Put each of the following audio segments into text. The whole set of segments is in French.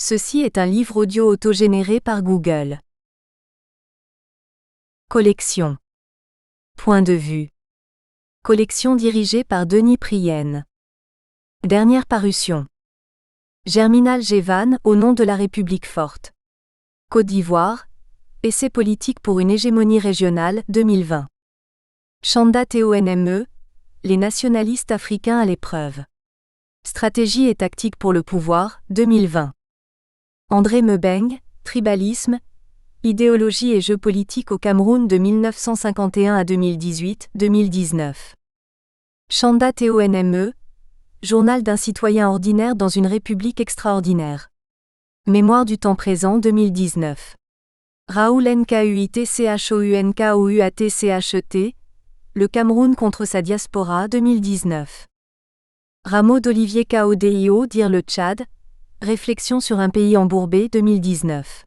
Ceci est un livre audio autogénéré par Google. Collection. Point de vue. Collection dirigée par Denis Prienne. Dernière parution. Germinal Jevan, au nom de la République forte. Côte d'Ivoire. Essai politique pour une hégémonie régionale, 2020. Chanda TONME. Les nationalistes africains à l'épreuve. Stratégie et tactique pour le pouvoir, 2020. André Mebeng, Tribalisme, idéologie et jeux politiques au Cameroun de 1951 à 2018-2019. Chanda TONME, Journal d'un citoyen ordinaire dans une république extraordinaire. Mémoire du temps présent 2019. Raoul NKUITCHOUNKOUATCHET, Le Cameroun contre sa diaspora 2019. Rameau d'Olivier KODIO Dire le Tchad, Réflexion sur un pays embourbé 2019.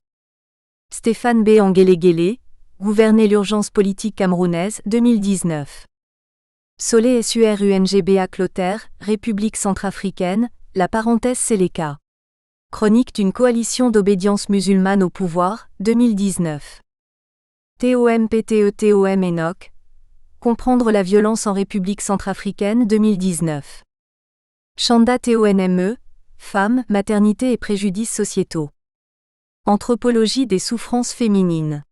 Stéphane B. Anguélé-Guélé, Gouverner l'urgence politique camerounaise 2019. Solé SURUNGBA Clotaire, République centrafricaine, la parenthèse Séléka. Chronique d'une coalition d'obédience musulmane au pouvoir, 2019. TOMPTETOM Enoch. Comprendre la violence en République centrafricaine 2019. Chanda TONME. Femmes, maternité et préjudices sociétaux. Anthropologie des souffrances féminines.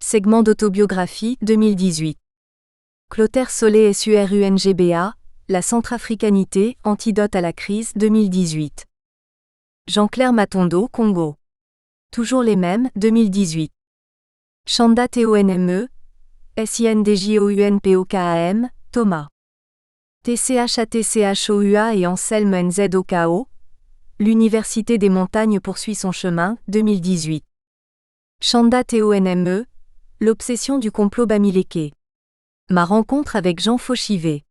Segment d'autobiographie 2018. Clotaire Solé SURUNGBA, La centrafricanité, antidote à la crise 2018. Jean-Claire Matondo Congo. Toujours les mêmes 2018. Chanda TONME. SINDJOUNPOKAM, Thomas. TCHATCHOUA et Anselme NZOKO. L'Université des montagnes poursuit son chemin, 2018. Chanda TONME. L'obsession du complot Bamileke. Ma rencontre avec Jean Fauchivet.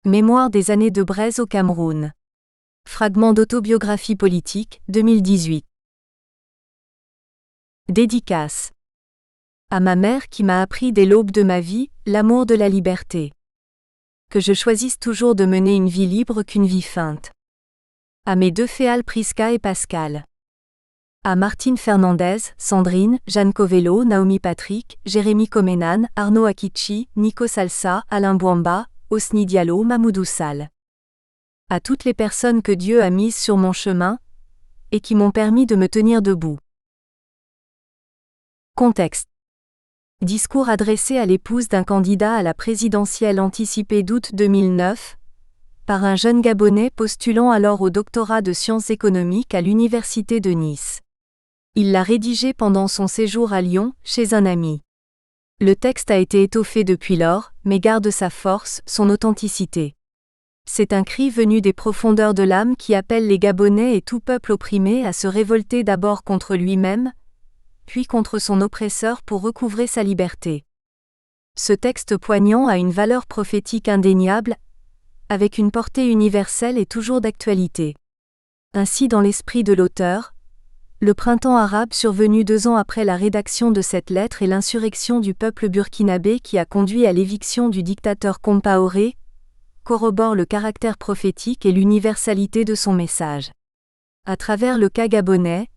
Mémoire des années de Braise au Cameroun. Fragment d'autobiographie politique, 2018. Dédicace. À ma mère qui m'a appris dès l'aube de ma vie, l'amour de la liberté. Que je choisisse toujours de mener une vie libre qu'une vie feinte. À mes deux féales Prisca et Pascal. À Martine Fernandez, Sandrine, Jeanne Covello, Naomi Patrick, Jérémy Comenan, Arnaud Akichi, Nico Salsa, Alain Bouamba, Osni Diallo, Mamoudou Sall. À toutes les personnes que Dieu a mises sur mon chemin, et qui m'ont permis de me tenir debout. Contexte. Discours adressé à l'épouse d'un candidat à la présidentielle anticipée d'août 2009, par un jeune Gabonais postulant alors au doctorat de sciences économiques à l'université de Nice. Il l'a rédigé pendant son séjour à Lyon, chez un ami. Le texte a été étoffé depuis lors, mais garde sa force, son authenticité. C'est un cri venu des profondeurs de l'âme qui appelle les Gabonais et tout peuple opprimé à se révolter d'abord contre lui-même, puis contre son oppresseur pour recouvrer sa liberté. Ce texte poignant a une valeur prophétique indéniable, avec une portée universelle et toujours d'actualité. Ainsi dans l'esprit de l'auteur, le printemps arabe survenu 2 ans après la rédaction de cette lettre et l'insurrection du peuple burkinabé qui a conduit à l'éviction du dictateur Compaoré, corrobore le caractère prophétique et l'universalité de son message. À travers le cas gabonais,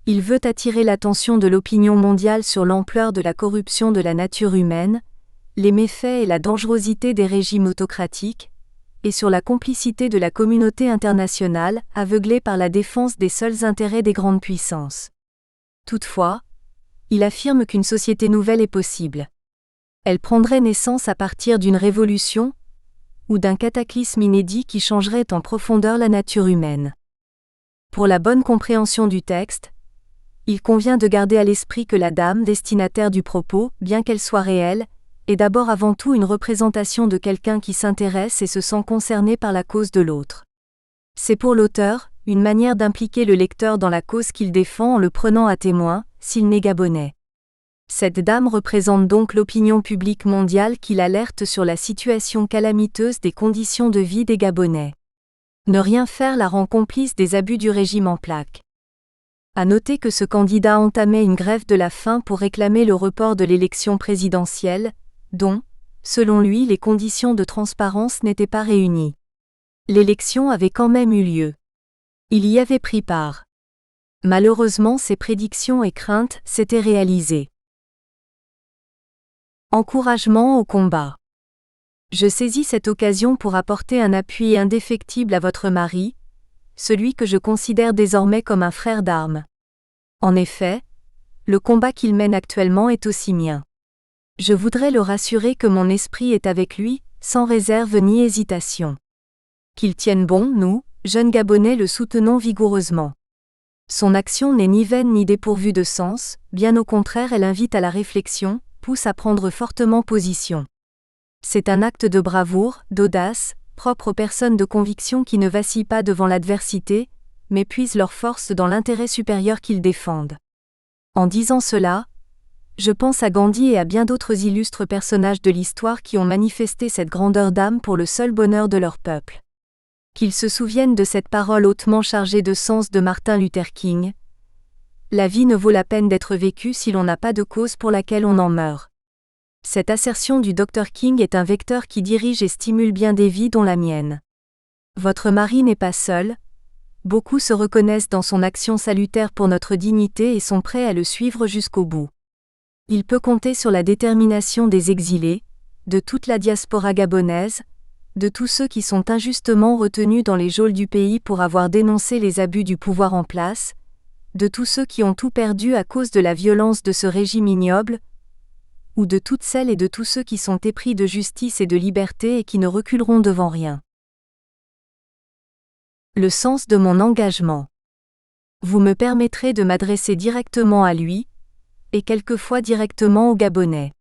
il veut attirer l'attention de l'opinion mondiale sur l'ampleur de la corruption de la nature humaine, les méfaits et la dangerosité des régimes autocratiques, et sur la complicité de la communauté internationale, aveuglée par la défense des seuls intérêts des grandes puissances. Toutefois, il affirme qu'une société nouvelle est possible. Elle prendrait naissance à partir d'une révolution, ou d'un cataclysme inédit qui changerait en profondeur la nature humaine. Pour la bonne compréhension du texte, il convient de garder à l'esprit que la dame destinataire du propos, bien qu'elle soit réelle, est d'abord avant tout une représentation de quelqu'un qui s'intéresse et se sent concerné par la cause de l'autre. C'est pour l'auteur, une manière d'impliquer le lecteur dans la cause qu'il défend en le prenant à témoin, s'il n'est gabonais. Cette dame représente donc l'opinion publique mondiale qui l'alerte sur la situation calamiteuse des conditions de vie des Gabonais. Ne rien faire la rend complice des abus du régime en plaques. À noter que ce candidat entamait une grève de la faim pour réclamer le report de l'élection présidentielle, dont, selon lui, les conditions de transparence n'étaient pas réunies. L'élection avait quand même eu lieu. Il y avait pris part. Malheureusement, ses prédictions et craintes s'étaient réalisées. Encouragement au combat. Je saisis cette occasion pour apporter un appui indéfectible à votre mari, celui que je considère désormais comme un frère d'armes. En effet, le combat qu'il mène actuellement est aussi mien. Je voudrais le rassurer que mon esprit est avec lui, sans réserve ni hésitation. Qu'il tienne bon, nous, jeunes Gabonais, le soutenons vigoureusement. Son action n'est ni vaine ni dépourvue de sens, bien au contraire, elle invite à la réflexion, pousse à prendre fortement position. C'est un acte de bravoure, d'audace, propre aux personnes de conviction qui ne vacillent pas devant l'adversité, mais puisent leur force dans l'intérêt supérieur qu'ils défendent. En disant cela, je pense à Gandhi et à bien d'autres illustres personnages de l'histoire qui ont manifesté cette grandeur d'âme pour le seul bonheur de leur peuple. Qu'ils se souviennent de cette parole hautement chargée de sens de Martin Luther King. La vie ne vaut la peine d'être vécue si l'on n'a pas de cause pour laquelle on en meurt. Cette assertion du Dr King est un vecteur qui dirige et stimule bien des vies dont la mienne. Votre mari n'est pas seul. Beaucoup se reconnaissent dans son action salutaire pour notre dignité et sont prêts à le suivre jusqu'au bout. Il peut compter sur la détermination des exilés, de toute la diaspora gabonaise, de tous ceux qui sont injustement retenus dans les geôles du pays pour avoir dénoncé les abus du pouvoir en place, de tous ceux qui ont tout perdu à cause de la violence de ce régime ignoble, ou de toutes celles et de tous ceux qui sont épris de justice et de liberté et qui ne reculeront devant rien. Le sens de mon engagement. Vous me permettrez de m'adresser directement à lui, et quelquefois directement aux Gabonais.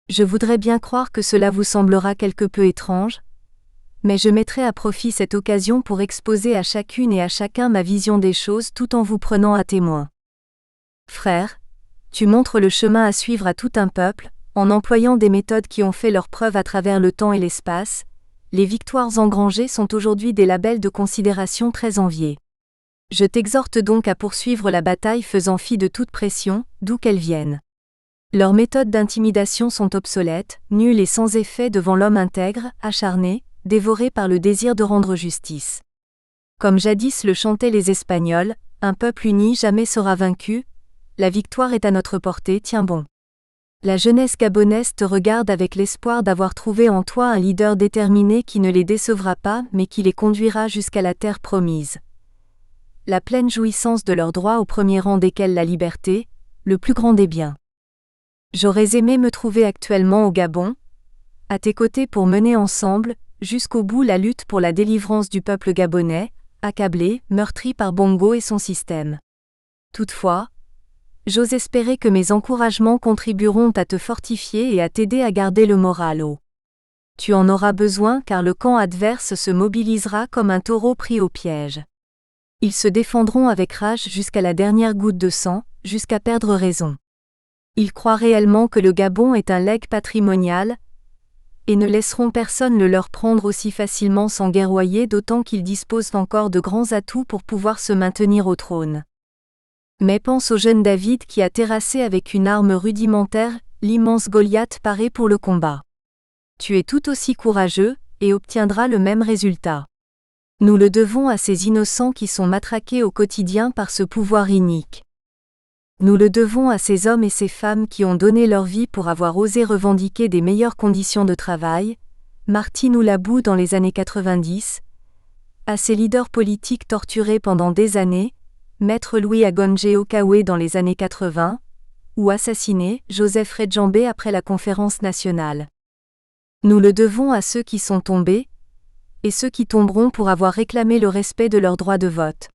Je voudrais bien croire que cela vous semblera quelque peu étrange, mais je mettrai à profit cette occasion pour exposer à chacune et à chacun ma vision des choses tout en vous prenant à témoin. Frère, tu montres le chemin à suivre à tout un peuple, en employant des méthodes qui ont fait leur preuve à travers le temps et l'espace. Les victoires engrangées sont aujourd'hui des labels de considération très enviés. Je t'exhorte donc à poursuivre la bataille faisant fi de toute pression, d'où qu'elle vienne. Leurs méthodes d'intimidation sont obsolètes, nulles et sans effet devant l'homme intègre, acharné, dévoré par le désir de rendre justice. Comme jadis le chantaient les Espagnols, un peuple uni jamais sera vaincu, la victoire est à notre portée, tiens bon. La jeunesse gabonaise te regarde avec l'espoir d'avoir trouvé en toi un leader déterminé qui ne les décevra pas mais qui les conduira jusqu'à la terre promise. La pleine jouissance de leurs droits au premier rang desquels la liberté, le plus grand des biens. J'aurais aimé me trouver actuellement au Gabon, à tes côtés pour mener ensemble, jusqu'au bout la lutte pour la délivrance du peuple gabonais, accablé, meurtri par Bongo et son système. Toutefois, j'ose espérer que mes encouragements contribueront à te fortifier et à t'aider à garder le moral haut. Tu en auras besoin car le camp adverse se mobilisera comme un taureau pris au piège. Ils se défendront avec rage jusqu'à la dernière goutte de sang, jusqu'à perdre raison. Ils croient réellement que le Gabon est un legs patrimonial, et ne laisseront personne le leur prendre aussi facilement sans guerroyer, d'autant qu'ils disposent encore de grands atouts pour pouvoir se maintenir au trône. Mais pense au jeune David qui a terrassé avec une arme rudimentaire l'immense Goliath paré pour le combat. Tu es tout aussi courageux, et obtiendras le même résultat. Nous le devons à ces innocents qui sont matraqués au quotidien par ce pouvoir inique. Nous le devons à ces hommes et ces femmes qui ont donné leur vie pour avoir osé revendiquer des meilleures conditions de travail, Martine Oulabou dans les années 90, à ces leaders politiques torturés pendant des années, Maître Louis Agonje Okawe dans les années 80, ou assassiné, Joseph Redjambé après la conférence nationale. Nous le devons à ceux qui sont tombés, et ceux qui tomberont pour avoir réclamé le respect de leur droit de vote.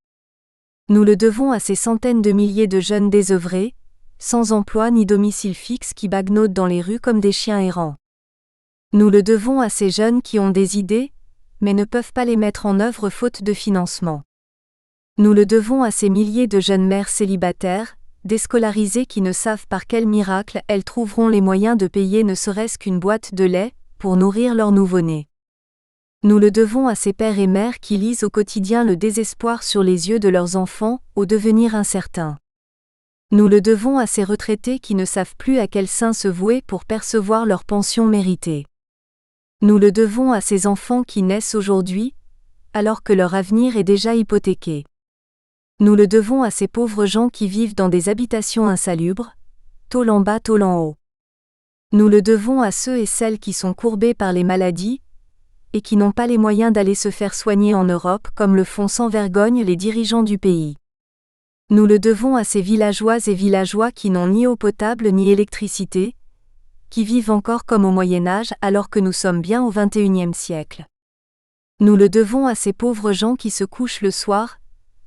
Nous le devons à ces centaines de milliers de jeunes désœuvrés, sans emploi ni domicile fixe qui bagnodent dans les rues comme des chiens errants. Nous le devons à ces jeunes qui ont des idées, mais ne peuvent pas les mettre en œuvre faute de financement. Nous le devons à ces milliers de jeunes mères célibataires, déscolarisées qui ne savent par quel miracle elles trouveront les moyens de payer ne serait-ce qu'une boîte de lait, pour nourrir leur nouveau-né. Nous le devons à ces pères et mères qui lisent au quotidien le désespoir sur les yeux de leurs enfants, au devenir incertain. Nous le devons à ces retraités qui ne savent plus à quel saint se vouer pour percevoir leur pension méritée. Nous le devons à ces enfants qui naissent aujourd'hui, alors que leur avenir est déjà hypothéqué. Nous le devons à ces pauvres gens qui vivent dans des habitations insalubres, tôle en bas, tôle en haut. Nous le devons à ceux et celles qui sont courbés par les maladies, et qui n'ont pas les moyens d'aller se faire soigner en Europe comme le font sans vergogne les dirigeants du pays. Nous le devons à ces villageoises et villageois qui n'ont ni eau potable ni électricité, qui vivent encore comme au Moyen-Âge alors que nous sommes bien au XXIe siècle. Nous le devons à ces pauvres gens qui se couchent le soir,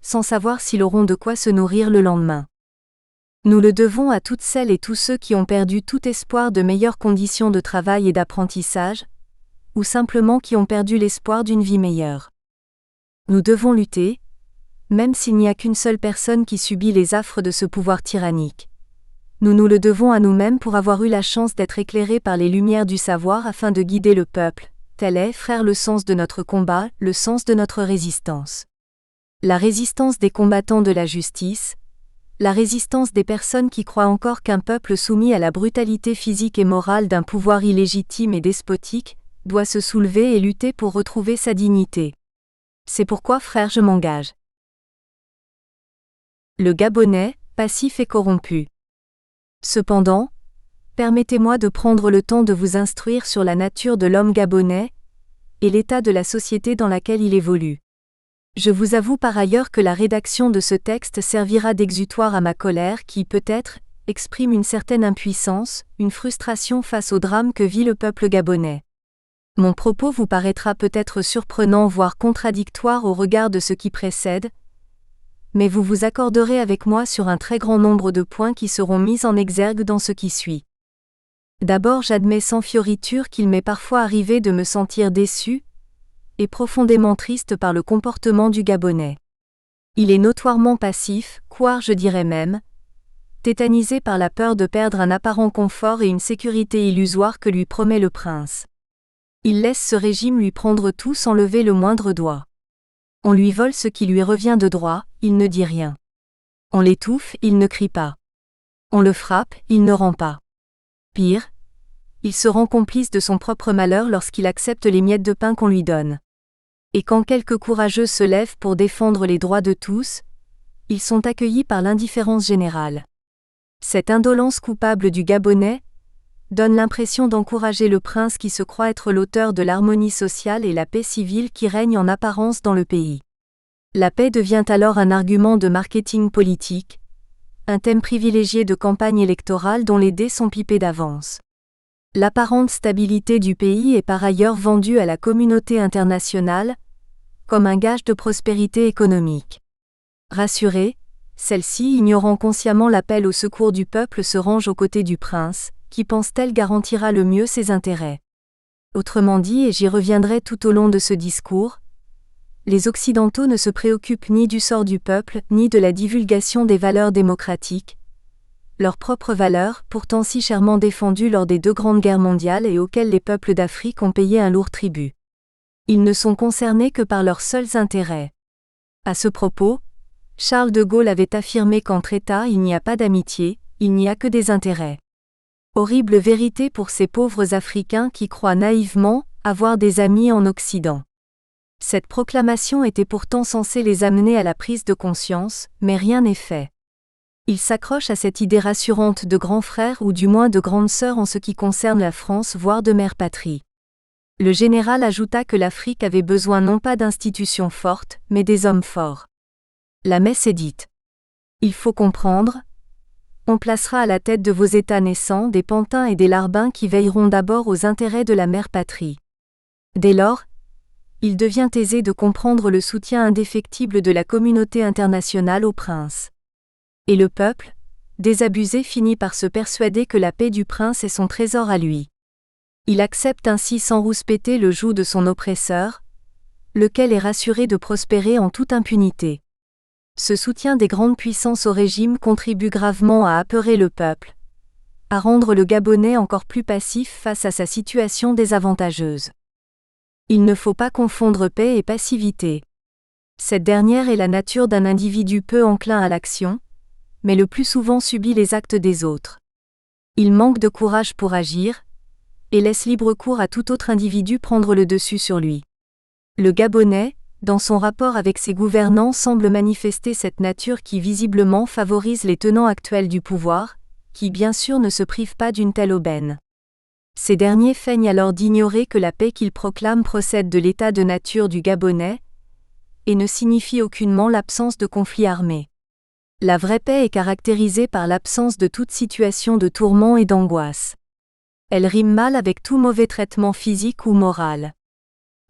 sans savoir s'ils auront de quoi se nourrir le lendemain. Nous le devons à toutes celles et tous ceux qui ont perdu tout espoir de meilleures conditions de travail et d'apprentissage, ou simplement qui ont perdu l'espoir d'une vie meilleure. Nous devons lutter, même s'il n'y a qu'une seule personne qui subit les affres de ce pouvoir tyrannique. Nous nous le devons à nous-mêmes pour avoir eu la chance d'être éclairés par les lumières du savoir afin de guider le peuple. Tel est, frères, le sens de notre combat, le sens de notre résistance. La résistance des combattants de la justice, la résistance des personnes qui croient encore qu'un peuple soumis à la brutalité physique et morale d'un pouvoir illégitime et despotique, doit se soulever et lutter pour retrouver sa dignité. C'est pourquoi, frères, je m'engage. Le Gabonais, passif et corrompu. Cependant, permettez-moi de prendre le temps de vous instruire sur la nature de l'homme gabonais et l'état de la société dans laquelle il évolue. Je vous avoue par ailleurs que la rédaction de ce texte servira d'exutoire à ma colère qui, peut-être, exprime une certaine impuissance, une frustration face au drame que vit le peuple gabonais. Mon propos vous paraîtra peut-être surprenant voire contradictoire au regard de ce qui précède, mais vous vous accorderez avec moi sur un très grand nombre de points qui seront mis en exergue dans ce qui suit. D'abord, j'admets sans fioriture qu'il m'est parfois arrivé de me sentir déçu et profondément triste par le comportement du Gabonais. Il est notoirement passif, voire je dirais même, tétanisé par la peur de perdre un apparent confort et une sécurité illusoire que lui promet le prince. Il laisse ce régime lui prendre tout sans lever le moindre doigt. On lui vole ce qui lui revient de droit, il ne dit rien. On l'étouffe, il ne crie pas. On le frappe, il ne rend pas. Pire, il se rend complice de son propre malheur lorsqu'il accepte les miettes de pain qu'on lui donne. Et quand quelques courageux se lèvent pour défendre les droits de tous, ils sont accueillis par l'indifférence générale. Cette indolence coupable du Gabonais donne l'impression d'encourager le prince qui se croit être l'auteur de l'harmonie sociale et la paix civile qui règne en apparence dans le pays. La paix devient alors un argument de marketing politique, un thème privilégié de campagne électorale dont les dés sont pipés d'avance. L'apparente stabilité du pays est par ailleurs vendue à la communauté internationale comme un gage de prospérité économique. Rassurée, celle-ci, ignorant consciemment l'appel au secours du peuple, se range aux côtés du prince, qui pense-t-elle garantira le mieux ses intérêts. Autrement dit, et j'y reviendrai tout au long de ce discours, les Occidentaux ne se préoccupent ni du sort du peuple, ni de la divulgation des valeurs démocratiques, leurs propres valeurs, pourtant si chèrement défendues lors des 2 grandes guerres mondiales et auxquelles les peuples d'Afrique ont payé un lourd tribut. Ils ne sont concernés que par leurs seuls intérêts. À ce propos, Charles de Gaulle avait affirmé qu'entre États il n'y a pas d'amitié, il n'y a que des intérêts. Horrible vérité pour ces pauvres Africains qui croient naïvement avoir des amis en Occident. Cette proclamation était pourtant censée les amener à la prise de conscience, mais rien n'est fait. Ils s'accrochent à cette idée rassurante de grands frères ou du moins de grandes sœurs en ce qui concerne la France voire de mère patrie. Le général ajouta que l'Afrique avait besoin non pas d'institutions fortes, mais des hommes forts. La messe est dite. Il faut comprendre. On placera à la tête de vos États naissants des pantins et des larbins qui veilleront d'abord aux intérêts de la mère patrie. Dès lors, il devient aisé de comprendre le soutien indéfectible de la communauté internationale au prince. Et le peuple, désabusé, finit par se persuader que la paix du prince est son trésor à lui. Il accepte ainsi sans rouspéter le joug de son oppresseur, lequel est rassuré de prospérer en toute impunité. Ce soutien des grandes puissances au régime contribue gravement à apeurer le peuple, à rendre le Gabonais encore plus passif face à sa situation désavantageuse. Il ne faut pas confondre paix et passivité. Cette dernière est la nature d'un individu peu enclin à l'action, mais le plus souvent subit les actes des autres. Il manque de courage pour agir, et laisse libre cours à tout autre individu prendre le dessus sur lui. Le Gabonais, dans son rapport avec ses gouvernants, semble manifester cette nature qui visiblement favorise les tenants actuels du pouvoir, qui bien sûr ne se privent pas d'une telle aubaine. Ces derniers feignent alors d'ignorer que la paix qu'ils proclament procède de l'état de nature du Gabonais, et ne signifie aucunement l'absence de conflit armé. La vraie paix est caractérisée par l'absence de toute situation de tourment et d'angoisse. Elle rime mal avec tout mauvais traitement physique ou moral.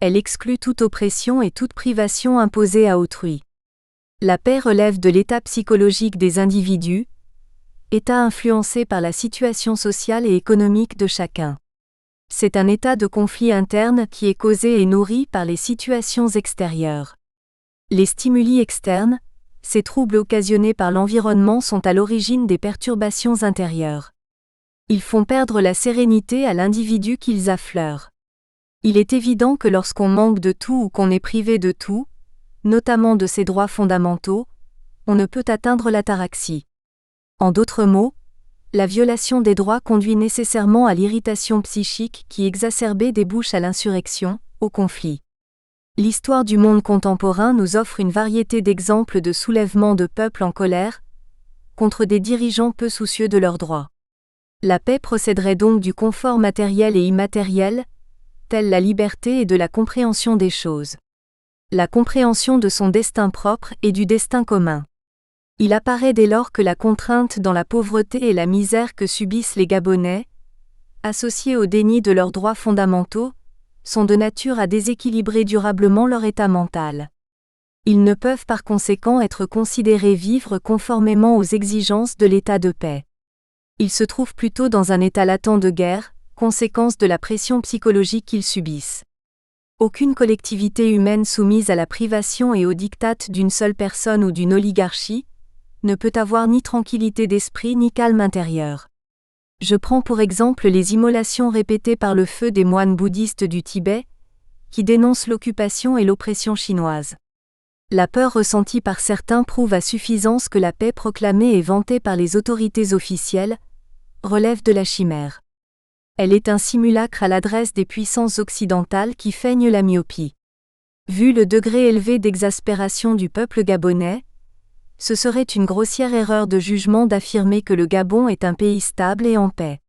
Elle exclut toute oppression et toute privation imposée à autrui. La paix relève de l'état psychologique des individus, état influencé par la situation sociale et économique de chacun. C'est un état de conflit interne qui est causé et nourri par les situations extérieures. Les stimuli externes, ces troubles occasionnés par l'environnement, sont à l'origine des perturbations intérieures. Ils font perdre la sérénité à l'individu qu'ils affleurent. Il est évident que lorsqu'on manque de tout ou qu'on est privé de tout, notamment de ses droits fondamentaux, on ne peut atteindre l'ataraxie. En d'autres mots, la violation des droits conduit nécessairement à l'irritation psychique qui, exacerbée, débouche à l'insurrection, au conflit. L'histoire du monde contemporain nous offre une variété d'exemples de soulèvements de peuples en colère contre des dirigeants peu soucieux de leurs droits. La paix procéderait donc du confort matériel et immatériel, telle la liberté et de la compréhension des choses. La compréhension de son destin propre et du destin commun. Il apparaît dès lors que la contrainte dans la pauvreté et la misère que subissent les Gabonais, associée au déni de leurs droits fondamentaux, sont de nature à déséquilibrer durablement leur état mental. Ils ne peuvent par conséquent être considérés vivre conformément aux exigences de l'état de paix. Ils se trouvent plutôt dans un état latent de guerre, conséquence de la pression psychologique qu'ils subissent. Aucune collectivité humaine soumise à la privation et aux diktats d'une seule personne ou d'une oligarchie ne peut avoir ni tranquillité d'esprit ni calme intérieur. Je prends pour exemple les immolations répétées par le feu des moines bouddhistes du Tibet, qui dénoncent l'occupation et l'oppression chinoise. La peur ressentie par certains prouve à suffisance que la paix proclamée et vantée par les autorités officielles relève de la chimère. Elle est un simulacre à l'adresse des puissances occidentales qui feignent la myopie. Vu le degré élevé d'exaspération du peuple gabonais, ce serait une grossière erreur de jugement d'affirmer que le Gabon est un pays stable et en paix.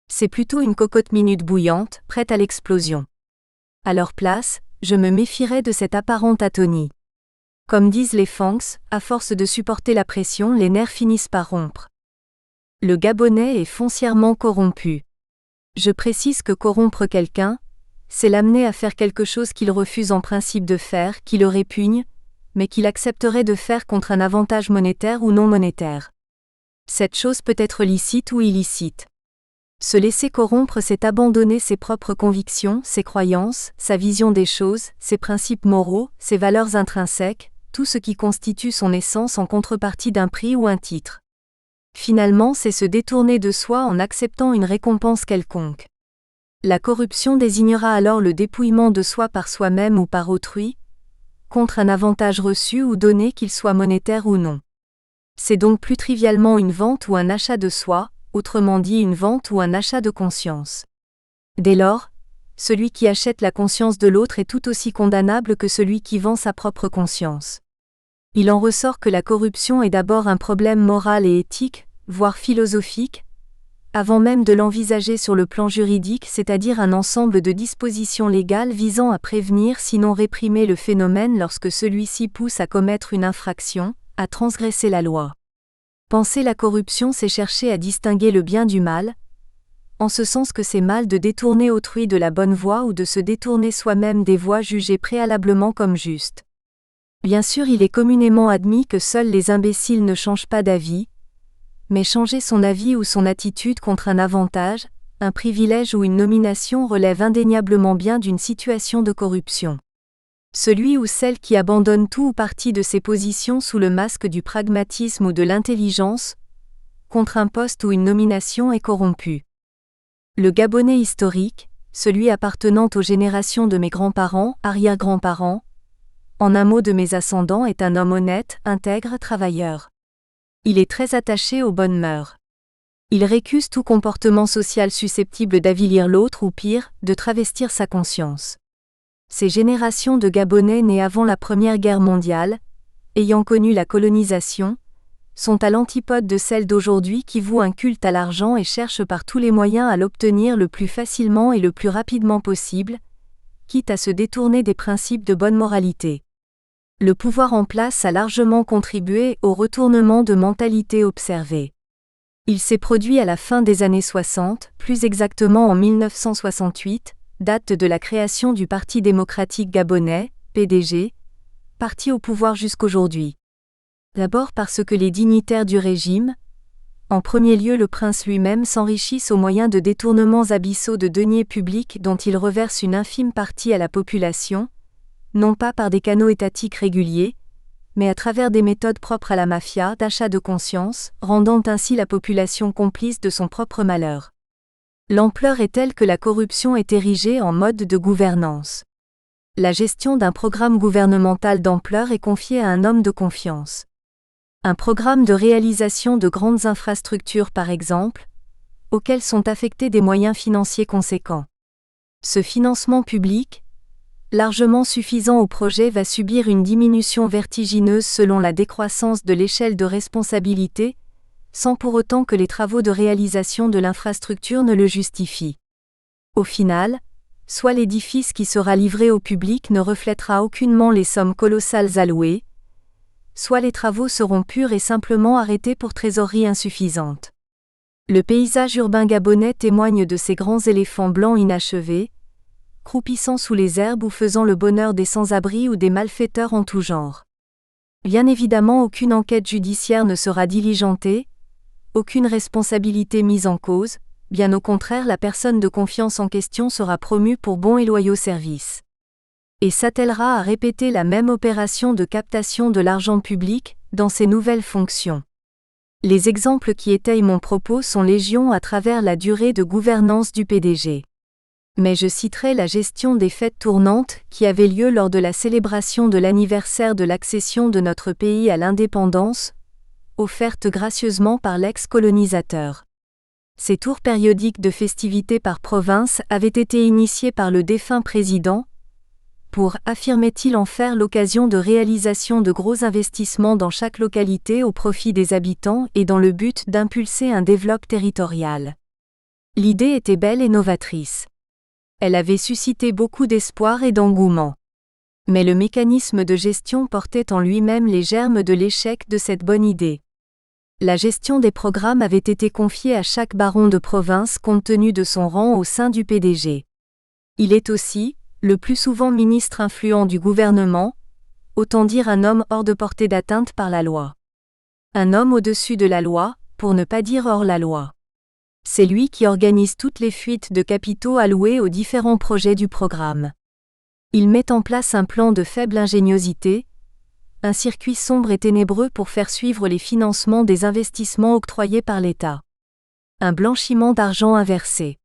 C'est plutôt une cocotte minute bouillante, prête à l'explosion. À leur place, je me méfierais de cette apparente atonie. Comme disent les Fangs, à force de supporter la pression, les nerfs finissent par rompre. Le Gabonais est foncièrement corrompu. Je précise que corrompre quelqu'un, c'est l'amener à faire quelque chose qu'il refuse en principe de faire, qui le répugne, mais qu'il accepterait de faire contre un avantage monétaire ou non monétaire. Cette chose peut être licite ou illicite. Se laisser corrompre, c'est abandonner ses propres convictions, ses croyances, sa vision des choses, ses principes moraux, ses valeurs intrinsèques, tout ce qui constitue son essence en contrepartie d'un prix ou un titre. Finalement, c'est se détourner de soi en acceptant une récompense quelconque. La corruption désignera alors le dépouillement de soi par soi-même ou par autrui, contre un avantage reçu ou donné qu'il soit monétaire ou non. C'est donc plus trivialement une vente ou un achat de soi, autrement dit une vente ou un achat de conscience. Dès lors, celui qui achète la conscience de l'autre est tout aussi condamnable que celui qui vend sa propre conscience. Il en ressort que la corruption est d'abord un problème moral et éthique, voire philosophique, avant même de l'envisager sur le plan juridique, c'est-à-dire un ensemble de dispositions légales visant à prévenir sinon réprimer le phénomène lorsque celui-ci pousse à commettre une infraction, à transgresser la loi. Penser la corruption, c'est chercher à distinguer le bien du mal, en ce sens que c'est mal de détourner autrui de la bonne voie ou de se détourner soi-même des voies jugées préalablement comme justes. Bien sûr, il est communément admis que seuls les imbéciles ne changent pas d'avis, mais changer son avis ou son attitude contre un avantage, un privilège ou une nomination relève indéniablement bien d'une situation de corruption. Celui ou celle qui abandonne tout ou partie de ses positions sous le masque du pragmatisme ou de l'intelligence, contre un poste ou une nomination est corrompu. Le Gabonais historique, celui appartenant aux générations de mes grands-parents, arrière-grands-parents, en un mot de mes ascendants, est un homme honnête, intègre, travailleur. Il est très attaché aux bonnes mœurs. Il récuse tout comportement social susceptible d'avilir l'autre ou pire, de travestir sa conscience. Ces générations de Gabonais nés avant la Première Guerre mondiale, ayant connu la colonisation, sont à l'antipode de celles d'aujourd'hui qui vouent un culte à l'argent et cherchent par tous les moyens à l'obtenir le plus facilement et le plus rapidement possible, quitte à se détourner des principes de bonne moralité. Le pouvoir en place a largement contribué au retournement de mentalité observé. Il s'est produit à la fin des années 60, plus exactement en 1968, date de la création du Parti démocratique gabonais, PDG, parti au pouvoir jusqu'aujourd'hui. D'abord parce que les dignitaires du régime, en premier lieu le prince lui-même, s'enrichissent au moyen de détournements abyssaux de deniers publics dont ils reversent une infime partie à la population, non pas par des canaux étatiques réguliers, mais à travers des méthodes propres à la mafia d'achat de conscience, rendant ainsi la population complice de son propre malheur. L'ampleur est telle que la corruption est érigée en mode de gouvernance. La gestion d'un programme gouvernemental d'ampleur est confiée à un homme de confiance. Un programme de réalisation de grandes infrastructures par exemple, auxquelles sont affectés des moyens financiers conséquents. Ce financement public, largement suffisant au projet, va subir une diminution vertigineuse selon la décroissance de l'échelle de responsabilité, sans pour autant que les travaux de réalisation de l'infrastructure ne le justifient. Au final, soit l'édifice qui sera livré au public ne reflètera aucunement les sommes colossales allouées, soit les travaux seront purs et simplement arrêtés pour trésorerie insuffisante. Le paysage urbain gabonais témoigne de ces grands éléphants blancs inachevés, croupissant sous les herbes ou faisant le bonheur des sans-abri ou des malfaiteurs en tout genre. Bien évidemment, aucune enquête judiciaire ne sera diligentée, aucune responsabilité mise en cause, bien au contraire, la personne de confiance en question sera promue pour bons et loyaux services. Et s'attellera à répéter la même opération de captation de l'argent public, dans ses nouvelles fonctions. Les exemples qui étayent mon propos sont légion à travers la durée de gouvernance du PDG. Mais je citerai la gestion des fêtes tournantes qui avait lieu lors de la célébration de l'anniversaire de l'accession de notre pays à l'indépendance, offerte gracieusement par l'ex-colonisateur. Ces tours périodiques de festivités par province avaient été initiés par le défunt président, pour, affirmait-il, en faire l'occasion de réalisation de gros investissements dans chaque localité au profit des habitants et dans le but d'impulser un développement territorial. L'idée était belle et novatrice. Elle avait suscité beaucoup d'espoir et d'engouement. Mais le mécanisme de gestion portait en lui-même les germes de l'échec de cette bonne idée. La gestion des programmes avait été confiée à chaque baron de province compte tenu de son rang au sein du PDG. Il est aussi, le plus souvent ministre influent du gouvernement, autant dire un homme hors de portée d'atteinte par la loi. Un homme au-dessus de la loi, pour ne pas dire hors la loi. C'est lui qui organise toutes les fuites de capitaux alloués aux différents projets du programme. Il met en place un plan de faible ingéniosité, un circuit sombre et ténébreux pour faire suivre les financements des investissements octroyés par l'État. Un blanchiment d'argent inversé.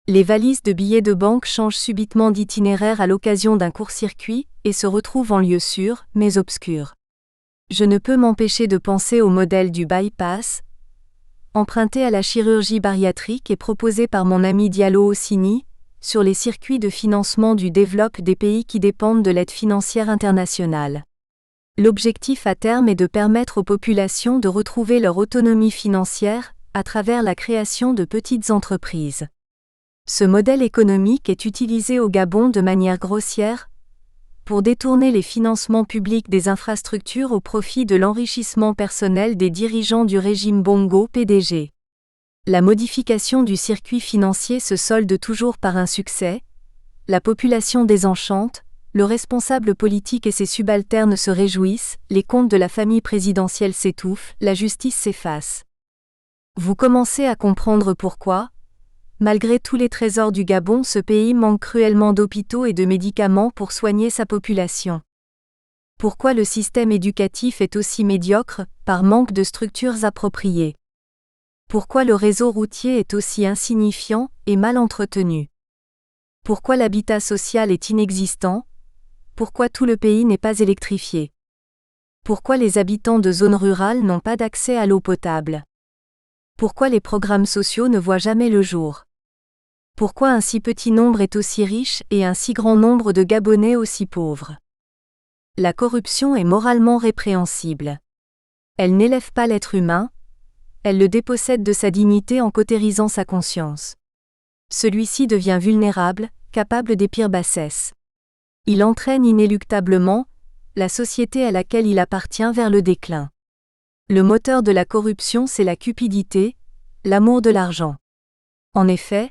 Les valises de billets de banque changent subitement d'itinéraire à l'occasion d'un court-circuit et se retrouvent en lieu sûr, mais obscur. Je ne peux m'empêcher de penser au modèle du bypass, emprunté à la chirurgie bariatrique et proposé par mon ami Diallo Ossini, sur les circuits de financement du développement des pays qui dépendent de l'aide financière internationale. L'objectif à terme est de permettre aux populations de retrouver leur autonomie financière, à travers la création de petites entreprises. Ce modèle économique est utilisé au Gabon de manière grossière, pour détourner les financements publics des infrastructures au profit de l'enrichissement personnel des dirigeants du régime Bongo PDG. La modification du circuit financier se solde toujours par un succès, la population désenchante, le responsable politique et ses subalternes se réjouissent, les comptes de la famille présidentielle s'étouffent, la justice s'efface. Vous commencez à comprendre pourquoi, malgré tous les trésors du Gabon, ce pays manque cruellement d'hôpitaux et de médicaments pour soigner sa population. Pourquoi le système éducatif est aussi médiocre, par manque de structures appropriées. Pourquoi le réseau routier est aussi insignifiant et mal entretenu. Pourquoi l'habitat social est inexistant. Pourquoi tout le pays n'est pas électrifié. Pourquoi les habitants de zones rurales n'ont pas d'accès à l'eau potable. Pourquoi les programmes sociaux ne voient jamais le jour. Pourquoi un si petit nombre est aussi riche et un si grand nombre de Gabonais aussi pauvres? La corruption est moralement répréhensible. Elle n'élève pas l'être humain, elle le dépossède de sa dignité en cautérisant sa conscience. Celui-ci devient vulnérable, capable des pires bassesses. Il entraîne inéluctablement la société à laquelle il appartient vers le déclin. Le moteur de la corruption, c'est la cupidité, l'amour de l'argent. En effet,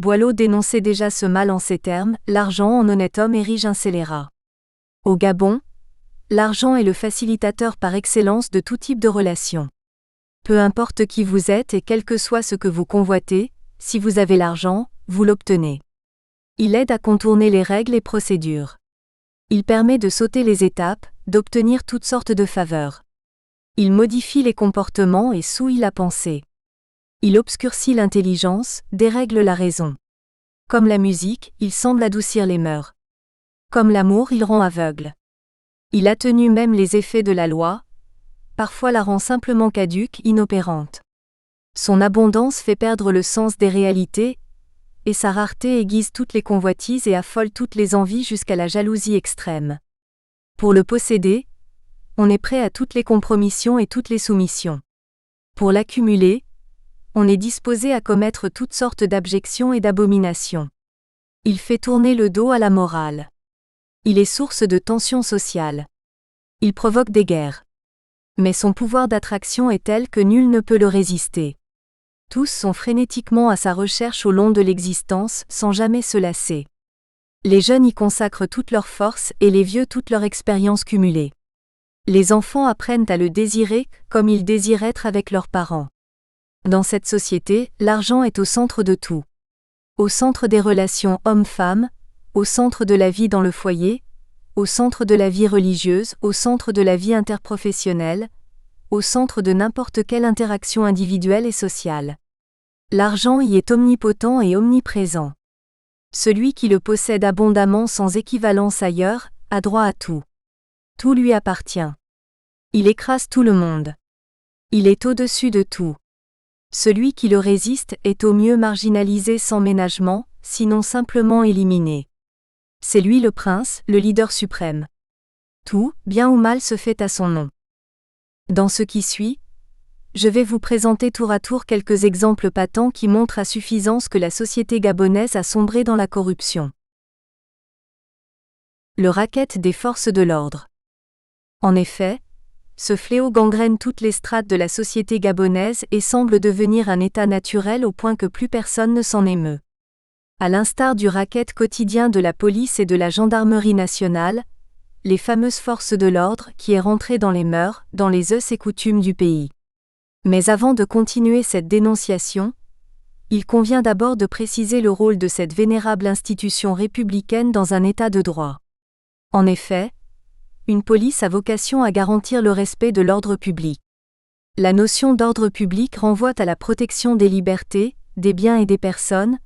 Boileau dénonçait déjà ce mal en ces termes: l'argent en honnête homme érige un scélérat. Au Gabon, l'argent est le facilitateur par excellence de tout type de relation. Peu importe qui vous êtes et quel que soit ce que vous convoitez, si vous avez l'argent, vous l'obtenez. Il aide à contourner les règles et procédures. Il permet de sauter les étapes, d'obtenir toutes sortes de faveurs. Il modifie les comportements et souille la pensée. Il obscurcit l'intelligence, dérègle la raison. Comme la musique, il semble adoucir les mœurs. Comme l'amour, il rend aveugle. Il atténue même les effets de la loi, parfois la rend simplement caduque, inopérante. Son abondance fait perdre le sens des réalités, et sa rareté aiguise toutes les convoitises et affole toutes les envies jusqu'à la jalousie extrême. Pour le posséder, on est prêt à toutes les compromissions et toutes les soumissions. Pour l'accumuler, on est disposé à commettre toutes sortes d'abjections et d'abominations. Il fait tourner le dos à la morale. Il est source de tensions sociales. Il provoque des guerres. Mais son pouvoir d'attraction est tel que nul ne peut le résister. Tous sont frénétiquement à sa recherche au long de l'existence, sans jamais se lasser. Les jeunes y consacrent toute leur force et les vieux toute leur expérience cumulée. Les enfants apprennent à le désirer, comme ils désirent être avec leurs parents. Dans cette société, l'argent est au centre de tout. Au centre des relations hommes-femmes, au centre de la vie dans le foyer, au centre de la vie religieuse, au centre de la vie interprofessionnelle, au centre de n'importe quelle interaction individuelle et sociale. L'argent y est omnipotent et omniprésent. Celui qui le possède abondamment sans équivalence ailleurs, a droit à tout. Tout lui appartient. Il écrase tout le monde. Il est au-dessus de tout. Celui qui le résiste est au mieux marginalisé sans ménagement, sinon simplement éliminé. C'est lui le prince, le leader suprême. Tout, bien ou mal, se fait à son nom. Dans ce qui suit, je vais vous présenter tour à tour quelques exemples patents qui montrent à suffisance que la société gabonaise a sombré dans la corruption. Le racket des forces de l'ordre. En effet, ce fléau gangrène toutes les strates de la société gabonaise et semble devenir un état naturel au point que plus personne ne s'en émeut. À l'instar du racket quotidien de la police et de la gendarmerie nationale, les fameuses forces de l'ordre qui est rentrée dans les mœurs, dans les us et coutumes du pays. Mais avant de continuer cette dénonciation, il convient d'abord de préciser le rôle de cette vénérable institution républicaine dans un état de droit. En effet, une police a vocation à garantir le respect de l'ordre public. La notion d'ordre public renvoie à la protection des libertés, des biens et des personnes,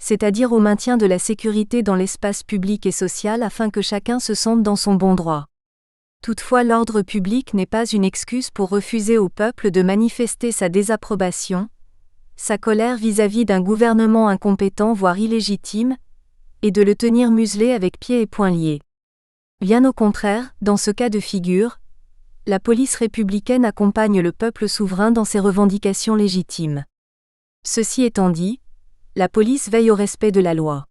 c'est-à-dire au maintien de la sécurité dans l'espace public et social afin que chacun se sente dans son bon droit. Toutefois, l'ordre public n'est pas une excuse pour refuser au peuple de manifester sa désapprobation, sa colère vis-à-vis d'un gouvernement incompétent voire illégitime, et de le tenir muselé avec pieds et poings liés. Bien au contraire, dans ce cas de figure, la police républicaine accompagne le peuple souverain dans ses revendications légitimes. Ceci étant dit, la police veille au respect de la loi.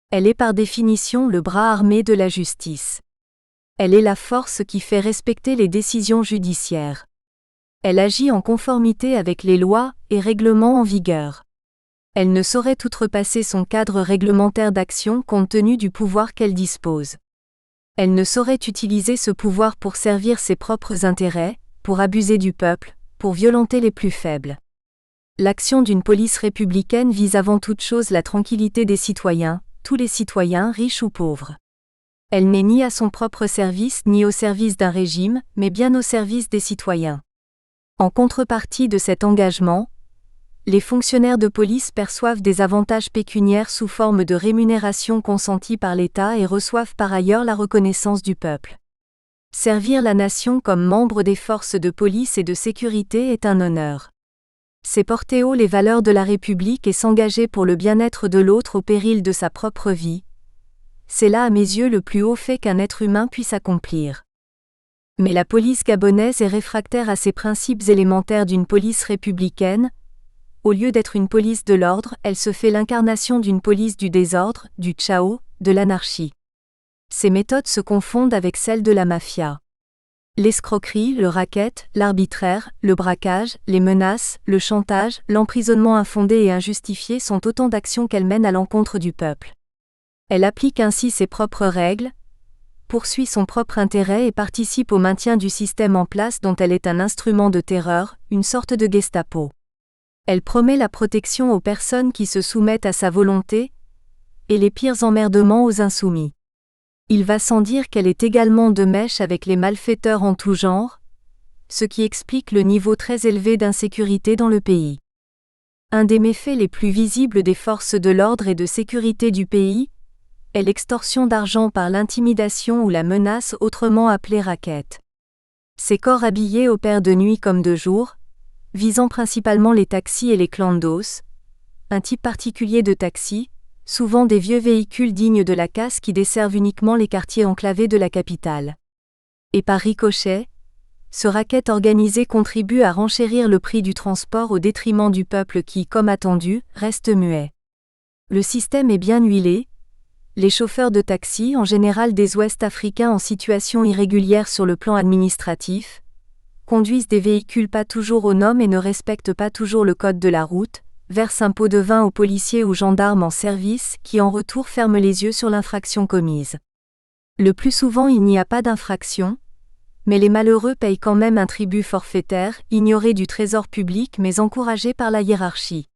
Elle est par définition le bras armé de la justice. Elle est la force qui fait respecter les décisions judiciaires. Elle agit en conformité avec les lois et règlements en vigueur. Elle ne saurait outrepasser son cadre réglementaire d'action compte tenu du pouvoir qu'elle dispose. Elle ne saurait utiliser ce pouvoir pour servir ses propres intérêts, pour abuser du peuple, pour violenter les plus faibles. L'action d'une police républicaine vise avant toute chose la tranquillité des citoyens, tous les citoyens riches ou pauvres. Elle n'est ni à son propre service ni au service d'un régime, mais bien au service des citoyens. En contrepartie de cet engagement, les fonctionnaires de police perçoivent des avantages pécuniaires sous forme de rémunération consentie par l'État et reçoivent par ailleurs la reconnaissance du peuple. Servir la nation comme membre des forces de police et de sécurité est un honneur. C'est porter haut les valeurs de la République et s'engager pour le bien-être de l'autre au péril de sa propre vie. C'est là à mes yeux le plus haut fait qu'un être humain puisse accomplir. Mais la police gabonaise est réfractaire à ces principes élémentaires d'une police républicaine. Au lieu d'être une police de l'ordre, elle se fait l'incarnation d'une police du désordre, du chaos, de l'anarchie. Ses méthodes se confondent avec celles de la mafia. L'escroquerie, le racket, l'arbitraire, le braquage, les menaces, le chantage, l'emprisonnement infondé et injustifié sont autant d'actions qu'elle mène à l'encontre du peuple. Elle applique ainsi ses propres règles, poursuit son propre intérêt et participe au maintien du système en place dont elle est un instrument de terreur, une sorte de Gestapo. Elle promet la protection aux personnes qui se soumettent à sa volonté, et les pires emmerdements aux insoumis. Il va sans dire qu'elle est également de mèche avec les malfaiteurs en tout genre, ce qui explique le niveau très élevé d'insécurité dans le pays. Un des méfaits les plus visibles des forces de l'ordre et de sécurité du pays est l'extorsion d'argent par l'intimidation ou la menace autrement appelée racket. Ces corps habillés opèrent de nuit comme de jour, visant principalement les taxis et les clandos, un type particulier de taxi, souvent des vieux véhicules dignes de la casse qui desservent uniquement les quartiers enclavés de la capitale. Et par ricochet, ce racket organisé contribue à renchérir le prix du transport au détriment du peuple qui, comme attendu, reste muet. Le système est bien huilé. Les chauffeurs de taxi, en général des Ouest-Africains en situation irrégulière sur le plan administratif, conduisent des véhicules pas toujours aux normes et ne respectent pas toujours le code de la route, versent un pot de vin aux policiers ou gendarmes en service qui en retour ferment les yeux sur l'infraction commise. Le plus souvent il n'y a pas d'infraction, mais les malheureux payent quand même un tribut forfaitaire, ignoré du trésor public mais encouragé par la hiérarchie.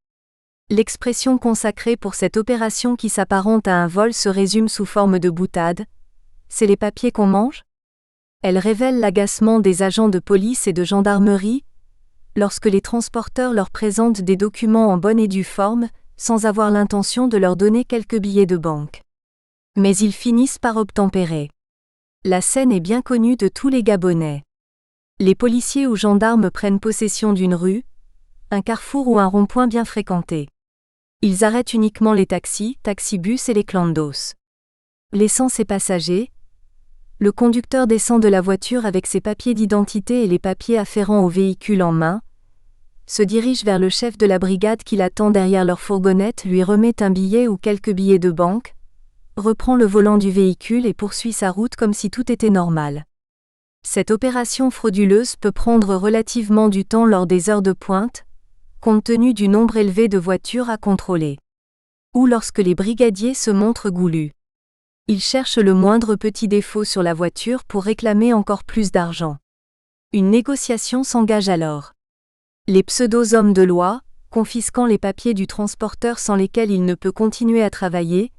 L'expression consacrée pour cette opération qui s'apparente à un vol se résume sous forme de boutade. C'est les papiers qu'on mange ? Elle révèle l'agacement des agents de police et de gendarmerie, lorsque les transporteurs leur présentent des documents en bonne et due forme, sans avoir l'intention de leur donner quelques billets de banque. Mais ils finissent par obtempérer. La scène est bien connue de tous les Gabonais. Les policiers ou gendarmes prennent possession d'une rue, un carrefour ou un rond-point bien fréquenté. Ils arrêtent uniquement les taxis, taxibus et les clandos. Laissant ses passagers, le conducteur descend de la voiture avec ses papiers d'identité et les papiers afférents au véhicule en main, se dirige vers le chef de la brigade qui l'attend derrière leur fourgonnette, lui remet un billet ou quelques billets de banque, reprend le volant du véhicule et poursuit sa route comme si tout était normal. Cette opération frauduleuse peut prendre relativement du temps lors des heures de pointe, compte tenu du nombre élevé de voitures à contrôler. Ou lorsque les brigadiers se montrent goulus. Ils cherchent le moindre petit défaut sur la voiture pour réclamer encore plus d'argent. Une négociation s'engage alors. Les pseudo-hommes de loi, confisquant les papiers du transporteur sans lesquels il ne peut continuer à travailler,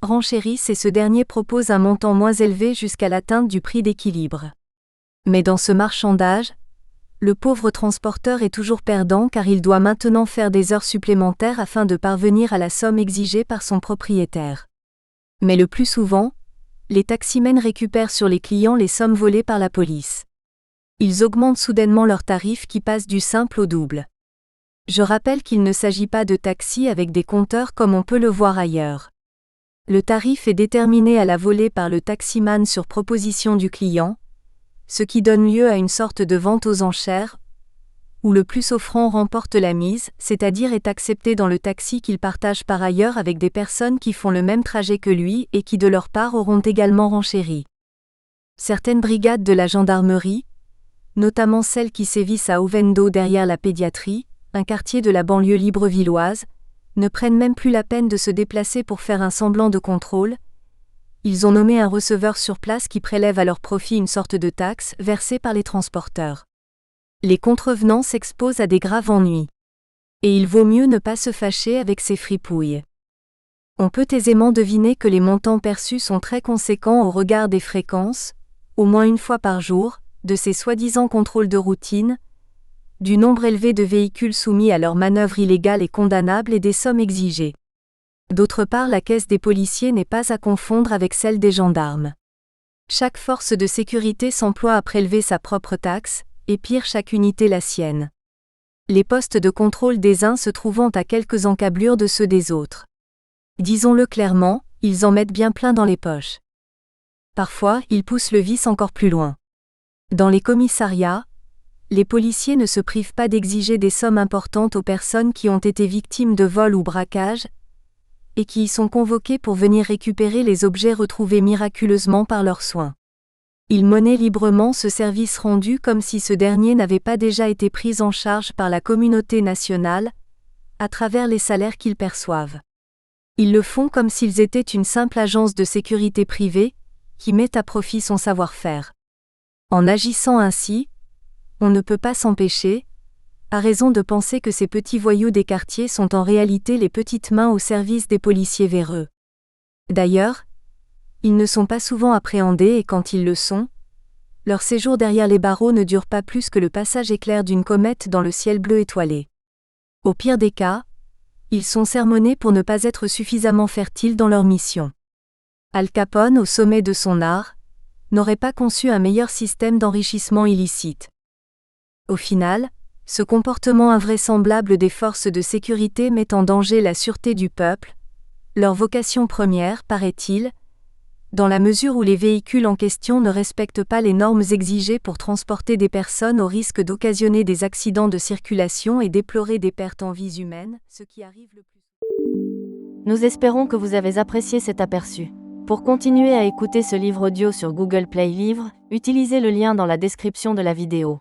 renchérissent et ce dernier propose un montant moins élevé jusqu'à l'atteinte du prix d'équilibre. Mais dans ce marchandage, le pauvre transporteur est toujours perdant car il doit maintenant faire des heures supplémentaires afin de parvenir à la somme exigée par son propriétaire. Mais le plus souvent, les taximens récupèrent sur les clients les sommes volées par la police. Ils augmentent soudainement leurs tarifs qui passent du simple au double. Je rappelle qu'il ne s'agit pas de taxi avec des compteurs comme on peut le voir ailleurs. Le tarif est déterminé à la volée par le taximan sur proposition du client, ce qui donne lieu à une sorte de vente aux enchères, où le plus offrant remporte la mise, c'est-à-dire est accepté dans le taxi qu'il partage par ailleurs avec des personnes qui font le même trajet que lui et qui de leur part auront également renchéri. Certaines brigades de la gendarmerie, notamment celles qui sévissent à Ovendo derrière la pédiatrie, un quartier de la banlieue librevilloise, ne prennent même plus la peine de se déplacer pour faire un semblant de contrôle. Ils ont nommé un receveur sur place qui prélève à leur profit une sorte de taxe versée par les transporteurs. Les contrevenants s'exposent à des graves ennuis. Et il vaut mieux ne pas se fâcher avec ces fripouilles. On peut aisément deviner que les montants perçus sont très conséquents au regard des fréquences, au moins une fois par jour, de ces soi-disant contrôles de routine, du nombre élevé de véhicules soumis à leurs manœuvres illégales et condamnables et des sommes exigées. D'autre part, la caisse des policiers n'est pas à confondre avec celle des gendarmes. Chaque force de sécurité s'emploie à prélever sa propre taxe, et pire chaque unité la sienne. les postes de contrôle des uns se trouvant à quelques encablures de ceux des autres. Disons-le clairement, ils en mettent bien plein dans les poches. Parfois, ils poussent le vice encore plus loin. Dans les commissariats, les policiers ne se privent pas d'exiger des sommes importantes aux personnes qui ont été victimes de vol ou braquage, et qui y sont convoquées pour venir récupérer les objets retrouvés miraculeusement par leurs soins. Ils monnaient librement ce service rendu comme si ce dernier n'avait pas déjà été pris en charge par la communauté nationale, à travers les salaires qu'ils perçoivent. Ils le font comme s'ils étaient une simple agence de sécurité privée, qui met à profit son savoir-faire. En agissant ainsi, on ne peut pas s'empêcher, à raison de penser que ces petits voyous des quartiers sont en réalité les petites mains au service des policiers véreux. D'ailleurs, ils ne sont pas souvent appréhendés et quand ils le sont, leur séjour derrière les barreaux ne dure pas plus que le passage éclair d'une comète dans le ciel bleu étoilé. Au pire des cas, ils sont sermonnés pour ne pas être suffisamment fertiles dans leur mission. Al Capone, au sommet de son art, n'aurait pas conçu un meilleur système d'enrichissement illicite. Au final, ce comportement invraisemblable des forces de sécurité met en danger la sûreté du peuple, leur vocation première, paraît-il, dans la mesure où les véhicules en question ne respectent pas les normes exigées pour transporter des personnes au risque d'occasionner des accidents de circulation et déplorer des pertes en vies humaines, ce qui arrive le plus. Nous espérons que vous avez apprécié cet aperçu. Pour continuer à écouter ce livre audio sur Google Play Livres, utilisez le lien dans la description de la vidéo.